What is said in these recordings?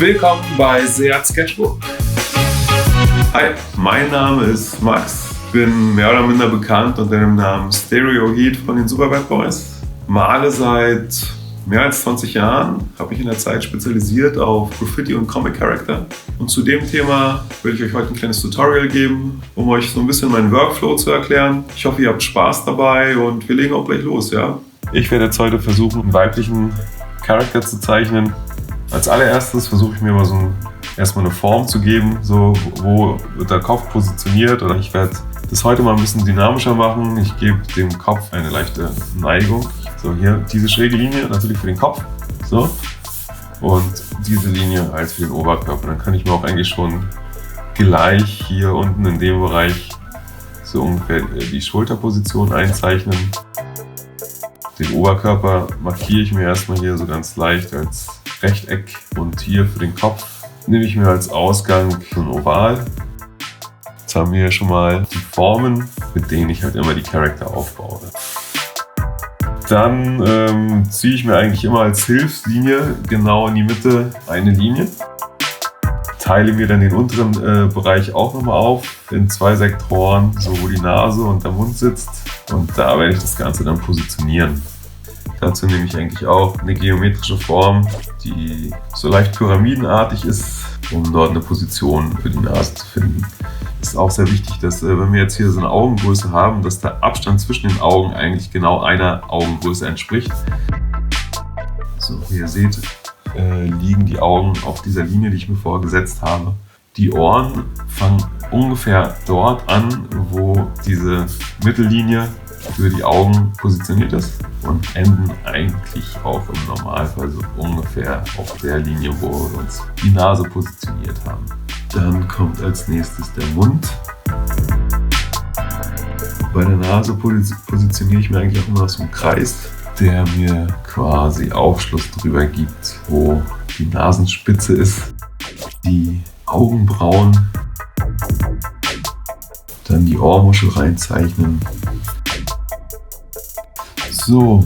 Willkommen bei Seat Sketchbook. Hi, mein Name ist Max. Bin mehr oder minder bekannt unter dem Namen Stereoheat von den Superbad Boys. Male seit mehr als 20 Jahren, habe mich in der Zeit spezialisiert auf Graffiti und Comic Character. Und zu dem Thema will ich euch heute ein kleines Tutorial geben, um euch so ein bisschen meinen Workflow zu erklären. Ich hoffe, ihr habt Spaß dabei und wir legen auch gleich los, ja? Ich werde jetzt heute versuchen, einen weiblichen Charakter zu zeichnen. Als allererstes versuche ich mir mal erstmal eine Form zu geben, so wo wird der Kopf positioniert, oder ich werde das heute mal ein bisschen dynamischer machen. Ich gebe dem Kopf eine leichte Neigung. So, hier diese schräge Linie natürlich für den Kopf, so, und diese Linie als für den Oberkörper. Dann kann ich mir auch eigentlich schon gleich hier unten in dem Bereich so ungefähr die Schulterposition einzeichnen. Den Oberkörper markiere ich mir erstmal hier so ganz leicht als Rechteck und hier für den Kopf nehme ich mir als Ausgang ein Oval. Jetzt haben wir ja schon mal die Formen, mit denen ich halt immer die Charakter aufbaue. Dann ziehe ich mir eigentlich immer als Hilfslinie genau in die Mitte eine Linie. Teile mir dann den unteren Bereich auch nochmal auf in 2 Sektoren, so wo die Nase und der Mund sitzt. Und da werde ich das Ganze dann positionieren. Dazu nehme ich eigentlich auch eine geometrische Form, die so leicht pyramidenartig ist, um dort eine Position für die Nase zu finden. Es ist auch sehr wichtig, dass wenn wir jetzt hier so eine Augengröße haben, dass der Abstand zwischen den Augen eigentlich genau einer Augengröße entspricht. So, wie ihr seht, liegen die Augen auf dieser Linie, die ich mir vorher gesetzt habe. Die Ohren fangen ungefähr dort an, wo diese Mittellinie für die Augen positioniert ist und enden eigentlich auch im Normalfall so ungefähr auf der Linie, wo wir uns die Nase positioniert haben. Dann kommt als nächstes der Mund. Bei der Nase positioniere ich mir eigentlich auch immer so einen Kreis, der mir quasi Aufschluss darüber gibt, wo die Nasenspitze ist, die Augenbrauen, dann die Ohrmuschel reinzeichnen. So,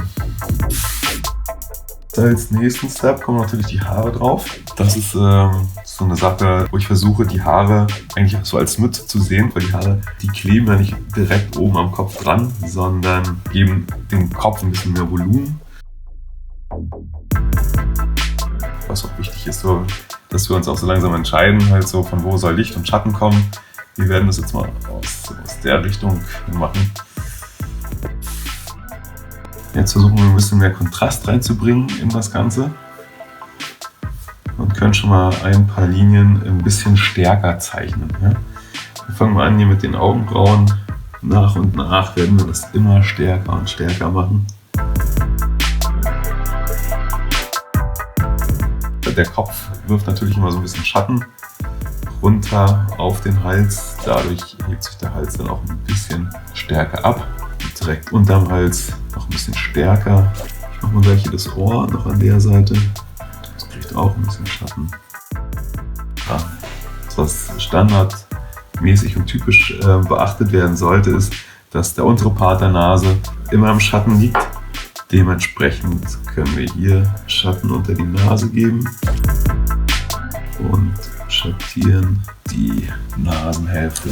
als nächsten Step kommen natürlich die Haare drauf. Das ist so eine Sache, wo ich versuche, die Haare eigentlich so als Mütze zu sehen, weil die Haare, die kleben ja nicht direkt oben am Kopf dran, sondern geben dem Kopf ein bisschen mehr Volumen. Was auch wichtig ist, so, dass wir uns auch so langsam entscheiden, halt so von wo soll Licht und Schatten kommen. Wir werden das jetzt mal aus der Richtung machen. Jetzt versuchen wir ein bisschen mehr Kontrast reinzubringen in das Ganze und können schon mal ein paar Linien ein bisschen stärker zeichnen. Ja? Wir fangen mal an hier mit den Augenbrauen. Nach und nach werden wir das immer stärker und stärker machen. Der Kopf wirft natürlich immer so ein bisschen Schatten runter auf den Hals. Dadurch hebt sich der Hals dann auch ein bisschen stärker ab. Direkt unterm Hals noch ein bisschen stärker. Ich mache mal gleich hier das Ohr noch an der Seite. Das kriegt auch ein bisschen Schatten. Ja, was standardmäßig und typisch beachtet werden sollte, ist, dass der untere Part der Nase immer im Schatten liegt. Dementsprechend können wir hier Schatten unter die Nase geben und schattieren die Nasenhälfte.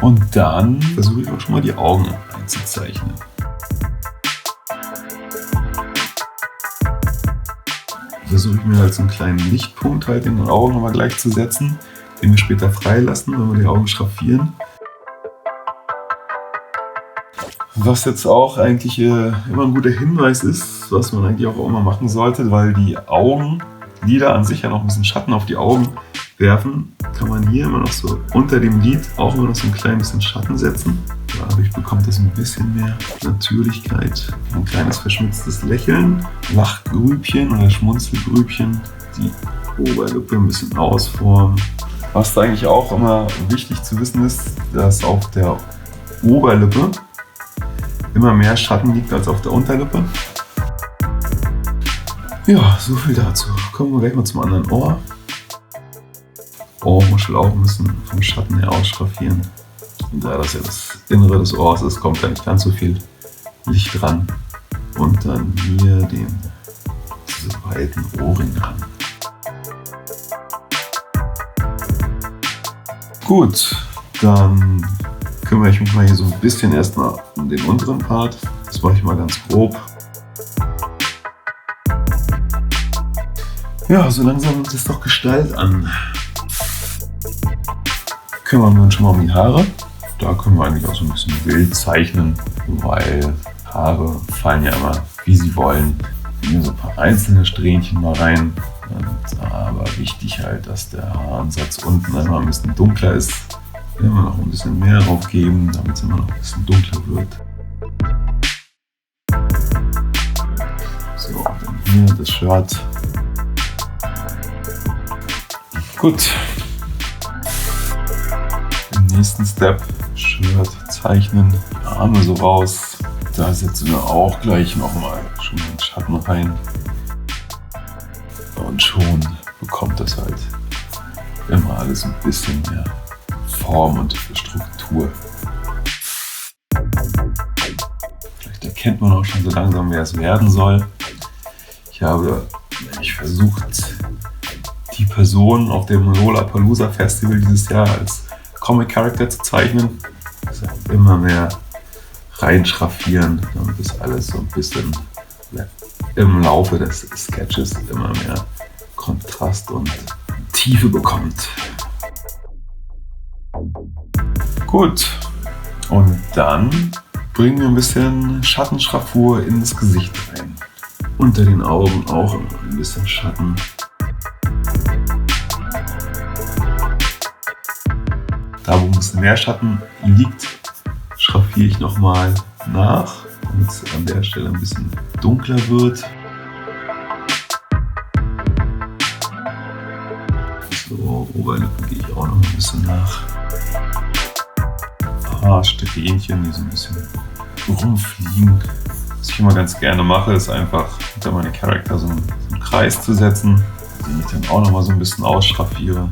Und dann versuche ich auch schon mal die Augen einzuzeichnen. Versuche ich mir halt so einen kleinen Lichtpunkt halt in den Augen nochmal gleich zu setzen, den wir später freilassen, wenn wir die Augen schraffieren. Was jetzt auch eigentlich immer ein guter Hinweis ist, was man eigentlich auch immer machen sollte, weil die Augenlider an sich ja noch ein bisschen Schatten auf die Augen werfen, kann man hier immer noch so unter dem Lid auch immer noch so ein klein bisschen Schatten setzen. Dadurch bekommt das ein bisschen mehr Natürlichkeit. Ein kleines verschmitztes Lächeln, Lachgrübchen oder Schmunzelgrübchen, die Oberlippe ein bisschen ausformen. Was da eigentlich auch immer wichtig zu wissen ist, dass auf der Oberlippe immer mehr Schatten liegt als auf der Unterlippe. Ja, so viel dazu. Kommen wir gleich mal zum anderen Ohr. Ohrmuschel auch ein bisschen vom Schatten her ausschraffieren. Und da das ja das Innere des Ohrs ist, kommt da nicht ganz so viel Licht dran. Und dann hier diese weiten Ohrringe ran. Gut, dann kümmere ich mich mal hier so ein bisschen erstmal um den unteren Part. Das mache ich mal ganz grob. Ja, so langsam nimmt es doch Gestalt an. Kümmern wir uns schon mal um die Haare. Da können wir eigentlich auch so ein bisschen wild zeichnen, weil Haare fallen ja immer, wie sie wollen. Hier so ein paar einzelne Strähnchen mal rein. Aber wichtig halt, dass der Haaransatz unten immer ein bisschen dunkler ist. Wenn wir noch ein bisschen mehr drauf geben, damit es immer noch ein bisschen dunkler wird. So, dann hier das Shirt. Gut. Im nächsten Step Shirt zeichnen, die Arme so raus. Da setzen wir auch gleich nochmal schon den Schatten rein. Und schon bekommt das halt immer alles ein bisschen mehr Form und Struktur. Vielleicht erkennt man auch schon so langsam, wer es werden soll. Ich habe versucht, die Person auf dem Lollapalooza Festival dieses Jahr als Comic Character zu zeichnen. Also immer mehr reinschraffieren, damit das alles so ein bisschen im Laufe des Sketches immer mehr Kontrast und Tiefe bekommt. Gut, und dann bringen wir ein bisschen Schattenschraffur ins Gesicht rein. Unter den Augen auch ein bisschen Schatten. Da, wo ein bisschen mehr Schatten liegt, schraffiere ich nochmal nach, damit es an der Stelle ein bisschen dunkler wird. So, Oberlippe gehe ich auch noch ein bisschen nach. Haarsträhnchen, die so ein bisschen rumfliegen. Was ich immer ganz gerne mache, ist einfach hinter meine Charakter so einen Kreis zu setzen, den ich dann auch noch mal so ein bisschen ausschraffiere,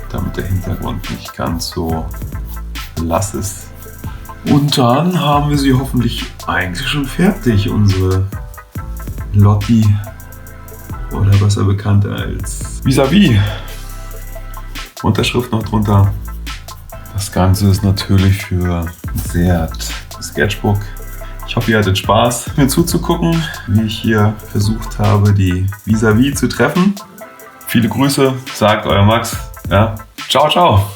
damit der Hintergrund nicht ganz so blass ist. Und dann haben wir sie hoffentlich eigentlich schon fertig, unsere Lotti, oder besser bekannt als Vis-a-vis. Unterschrift noch drunter. Das Ganze ist natürlich für Zert Sketchbook. Ich hoffe, ihr hattet Spaß, mir zuzugucken, wie ich hier versucht habe, die Vis-a-vis zu treffen. Viele Grüße, sagt euer Max. Ja. Ciao, ciao.